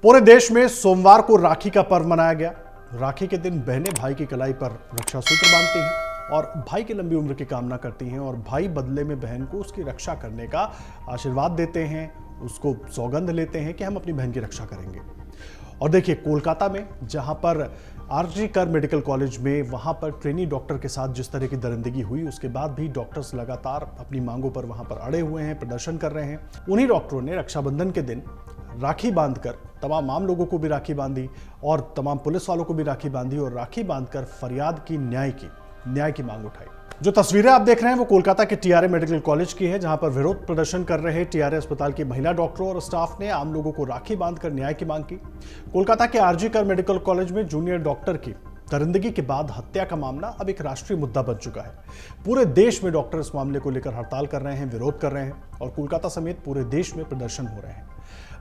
पूरे देश में सोमवार को राखी का पर्व मनाया गया। राखी के दिन बहनें भाई की कलाई पर रक्षा सूत्र बांधती हैं और भाई की लंबी उम्र की कामना करती हैं और भाई बदले में बहन को उसकी रक्षा करने का आशीर्वाद देते हैं, उसको सौगंध लेते हैं कि हम अपनी बहन की रक्षा करेंगे। और देखिए, कोलकाता में जहां पर आरजी कर मेडिकल कॉलेज में वहां पर ट्रेनी डॉक्टर के साथ जिस तरह की दरिंदगी हुई, उसके बाद भी डॉक्टर्स लगातार अपनी मांगों पर वहां पर अड़े हुए हैं, प्रदर्शन कर रहे हैं। उन्हीं डॉक्टरों ने रक्षाबंधन के दिन राखी बांधकर तमाम आम लोगों को भी राखी बांधी और तमाम पुलिस वालों को भी राखी बांधी और राखी बांधकर फरियाद की, न्याय की मांग उठाई। जो तस्वीरें आप देख रहे हैं वो कोलकाता के टीआरए मेडिकल कॉलेज की है, जहां पर विरोध प्रदर्शन कर रहे टीआरए अस्पताल की महिला डॉक्टरों और स्टाफ ने आम लोगों को राखी बांधकर न्याय की मांग की। कोलकाता के आरजी कर मेडिकल कॉलेज में जूनियर डॉक्टर की दरिंदगी के बाद हत्या का मामला अब एक राष्ट्रीय मुद्दा बन चुका है। पूरे देश में डॉक्टर इस मामले को लेकर हड़ताल कर रहे हैं, विरोध कर रहे हैं और कोलकाता समेत पूरे देश में प्रदर्शन हो रहे हैं।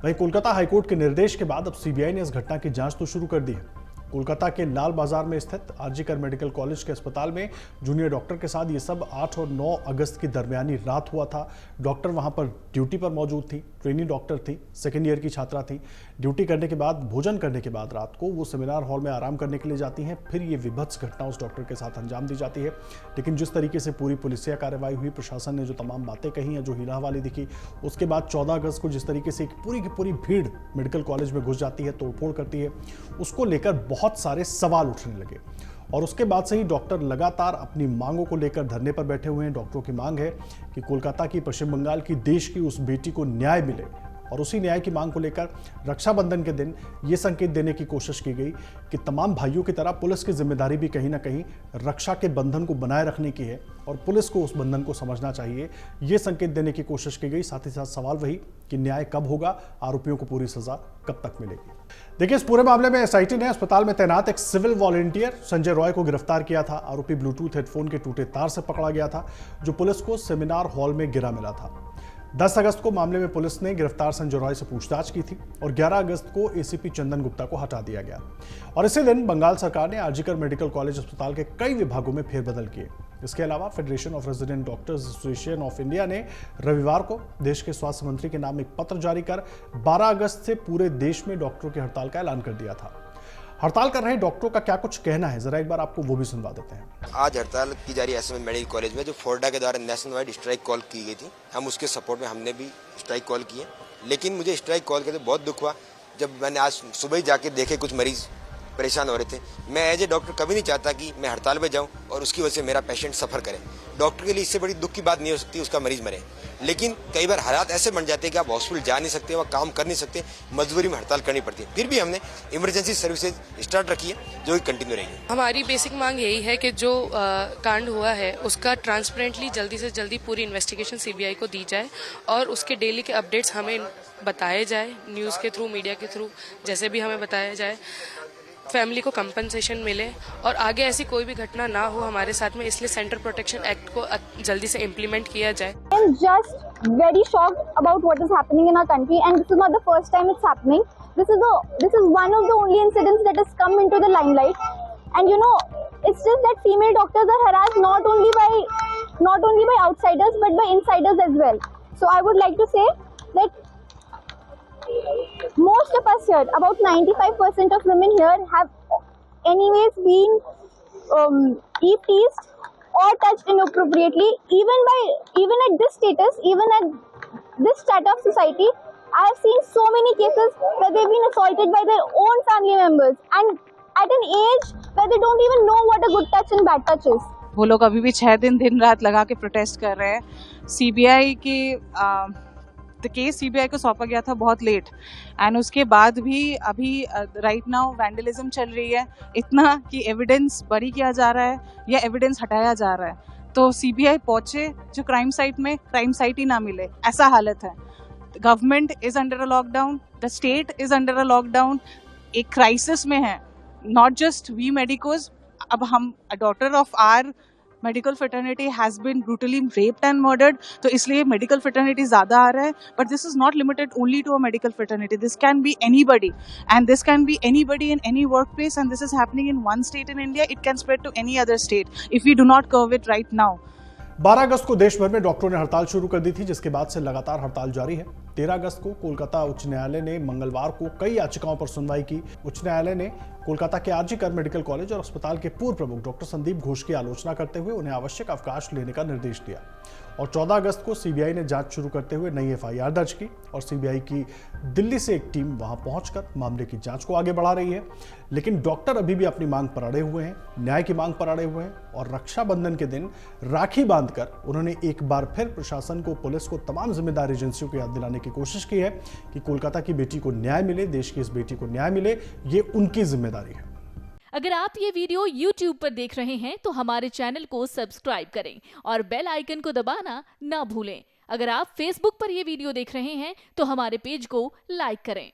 वहीं कोलकाता हाईकोर्ट के निर्देश के बाद अब सीबीआई ने इस घटना की जांच तो शुरू कर दी है। कोलकाता के लाल बाजार में स्थित आरजी कर मेडिकल कॉलेज के अस्पताल में जूनियर डॉक्टर के साथ ये सब 8 और 9 अगस्त की दरमियानी रात हुआ था। डॉक्टर वहां पर ड्यूटी पर मौजूद थी, ट्रेनी डॉक्टर थी, सेकेंड ईयर की छात्रा थी। ड्यूटी करने के बाद, भोजन करने के बाद रात को वो सेमिनार हॉल में आराम करने के लिए जाती हैं। फिर ये विभत्स घटना उस डॉक्टर के साथ अंजाम दी जाती है। लेकिन जिस तरीके से पूरी पुलिसिया कार्रवाई हुई, प्रशासन ने जो तमाम बातें कही हैं, जो हीला हवाली दिखी, उसके बाद 14 अगस्त को जिस तरीके से एक पूरी की पूरी भीड़ मेडिकल कॉलेज में घुस जाती है, तोड़फोड़ करती है, उसको लेकर बहुत सारे सवाल उठने लगे। और उसके बाद से ही डॉक्टर लगातार अपनी मांगों को लेकर धरने पर बैठे हुए हैं। डॉक्टरों की मांग है कि कोलकाता की, पश्चिम बंगाल की, देश की उस बेटी को न्याय मिले। और उसी न्याय की मांग को लेकर रक्षाबंधन के दिन ये संकेत देने की कोशिश की गई कि तमाम भाइयों की तरह पुलिस की जिम्मेदारी भी कहीं ना कहीं रक्षा के बंधन को बनाए रखने की है और पुलिस को उस बंधन को समझना चाहिए। ये संकेत देने की कोशिश की गई। साथ ही साथ सवाल वही कि न्याय कब होगा, आरोपियों को पूरी सजा कब तक मिलेगी। देखिए, इस पूरे मामले में एसआईटी ने अस्पताल में तैनात एक सिविल वॉलंटियर संजय रॉय को गिरफ्तार किया था। आरोपी ब्लूटूथ हेडफोन के टूटे तार से पकड़ा गया था, जो पुलिस को सेमिनार हॉल में गिरा मिला था। 10 अगस्त को मामले में पुलिस ने गिरफ्तार संजय रॉय से पूछताछ की थी और 11 अगस्त को एसीपी चंदन गुप्ता को हटा दिया गया। और इसी दिन बंगाल सरकार ने आरजी कर मेडिकल कॉलेज अस्पताल के कई विभागों में फेरबदल किए। इसके अलावा federation of resident doctors association of India ने रविवार को देश के स्वास्थ्य मंत्री के नाम एक पत्र जारी कर 12 अगस्त से पूरे देश में डॉक्टरों की हड़ताल का ऐलान कर दिया था। हड़ताल कर रहे डॉक्टरों का क्या कुछ कहना है, जरा एक बार आपको वो भी सुनवा देते हैं। आज हड़ताल की जा रही है एसएमएम मेडिकल कॉलेज में, जो फोर्डा के द्वारा नेशनल वाइड स्ट्राइक कॉल की गई थी। हम उसके सपोर्ट में हमने भी स्ट्राइक कॉल की है। लेकिन मुझे स्ट्राइक कॉल करके बहुत दुख हुआ जब मैंने आज सुबह ही जाके देखे कुछ मरीज परेशान हो रहे थे। मैं एज ए डॉक्टर कभी नहीं चाहता कि मैं हड़ताल पे जाऊं और उसकी वजह से मेरा पेशेंट सफर करे। डॉक्टर के लिए इससे बड़ी दुख की बात नहीं हो सकती उसका मरीज मरे। लेकिन कई बार हालात ऐसे बन जाते हैं कि आप हॉस्पिटल जा नहीं सकते, वहाँ काम कर नहीं सकते, मजबूरी में हड़ताल करनी पड़ती है। फिर भी हमने इमरजेंसी सर्विसेज स्टार्ट रखी है, जो कि कंटिन्यू रहेगी। हमारी बेसिक मांग यही है कि जो कांड हुआ है उसका ट्रांसपेरेंटली जल्दी से जल्दी पूरी इन्वेस्टिगेशन सीबीआई को दी जाए और उसके डेली के अपडेट्स हमें बताए जाए, न्यूज़ के थ्रू, मीडिया के थ्रू, जैसे भी हमें बताया जाए। फैमिली को कंपनसेशन मिले और आगे ऐसी कोई भी घटना ना हो हमारे साथ में, इसलिए सेंटर प्रोटेक्शन एक्ट को जल्दी से इम्प्लीमेंट किया जाए। I am just very shocked about what is happening in our country, and this is not the first time it's happening. This is one of the only incidents that has come into the limelight, and you know, it's just that female doctors are harassed not only by outsiders but by insiders as well. So I would like to say that most of us here, about 95% of women here, have anyways been teased or touched inappropriately. Even at this status, even at this strata of society, I have seen so many cases where they've been assaulted by their own family members, and at an age where they don't even know what a good touch and bad touch is. वो लोग अभी भी 6 दिन रात लगा के protest कर रहे हैं। सीबीआई की केस सीबीआई को सौंपा गया था बहुत लेट, एंड उसके बाद भी अभी राइट नाउ वैंडलिज्म चल रही है इतना कि एविडेंस बरी किया जा रहा है या एविडेंस हटाया जा रहा है। तो सीबीआई पहुंचे जो क्राइम साइट ही ना मिले, ऐसा हालत है। Government is under a lockdown, the state is under a lockdown, एक क्राइसिस में है। नॉट जस्ट वी मेडिकोज, अब हम daughter of our medical fraternity has been brutally raped and murdered, तो इसलिए मेडिकल फ्रेटर्निटी ज्यादा आ रहा है। But this is not limited only to a medical fraternity, this can be anybody, and this can be anybody in any workplace, and this is happening in one state in India, it can spread to any other state if we do not curve it right now. 12 अगस्त को देश भर में डॉक्टरों ने हड़ताल शुरू कर दी थी, जिसके बाद से लगातार हड़ताल जारी है। 13 अगस्त को कोलकाता उच्च न्यायालय ने मंगलवार को कई याचिकाओं पर सुनवाई की। उच्च न्यायालय ने कोलकाता के आरजी कर मेडिकल कॉलेज और अस्पताल के पूर्व प्रमुख डॉक्टर संदीप घोष की आलोचना करते हुए उन्हें आवश्यक अवकाश लेने का निर्देश दिया और 14 अगस्त को सीबीआई ने जांच शुरू करते हुए नई एफआईआर दर्ज की और सीबीआई की दिल्ली से एक टीम वहां पहुंचकर मामले की जांच को आगे बढ़ा रही है। लेकिन डॉक्टर अभी भी अपनी मांग पर अड़े हुए हैं, न्याय की मांग पर अड़े हुए हैं और रक्षाबंधन के दिन राखी बांधकर उन्होंने एक बार फिर प्रशासन को, पुलिस को, तमाम जिम्मेदार एजेंसियों को याद दिलाने की कोशिश की है कि कोलकाता की बेटी को न्याय मिले, देश की इस बेटी को न्याय मिले, ये उनकी जिम्मेदारी है। अगर आप ये वीडियो YouTube पर देख रहे हैं तो हमारे चैनल को सब्सक्राइब करें और बेल आइकन को दबाना ना भूलें। अगर आप Facebook पर ये वीडियो देख रहे हैं तो हमारे पेज को लाइक करें।